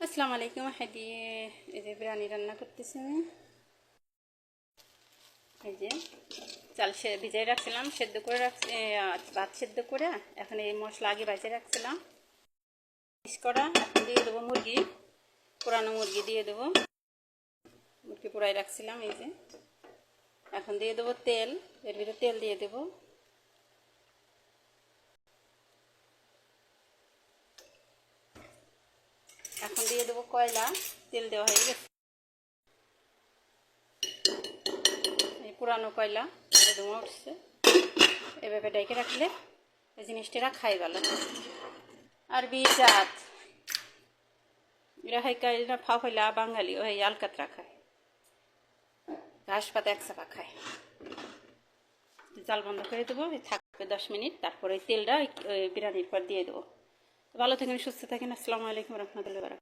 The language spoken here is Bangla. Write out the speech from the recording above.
আসসালামু আলাইকুম। হাদি এই যে বিরিয়ানি রান্না করতেছি আমি। এই যে চাল ভিজাই রাখছিলাম, সেদ্ধ করে রাখছি, ভাত সেদ্ধ করে এখন এই মশলা আগে ভাজে রাখছিলাম। পিস করা এখন দিয়ে দেবো মুরগি, পোড়ানো মুরগি দিয়ে দেবো। মুরগি পোড়াই রাখছিলাম এই যে। এখন দিয়ে দেবো তেল, এর ভিতরে তেল দিয়ে দেবো। এখন দিয়ে দেবো কয়লা, তেল দেওয়া হয়ে গেছে। এই পুরানো কয়লা ধোঁয়া উঠছে, এভাবে ডেকে রাখলে এই জিনিসটা খাই ভালো। আর জাত এরা হয় কাইলা ফাফাইলা বাঙালি ওই আলকাতরা খায়, ঘাস পাতা এক চাপা খায়। জাল বন্ধ করে দেবো, থাকবে 10 মিনিট, তারপরে ওই তেলটা ওই বিরিয়ানির পর দিয়ে দেবো। ভালো থাকেন, সুস্থ থাকেন। আসসালামু আলাইকুম রহমতুল্লাহ।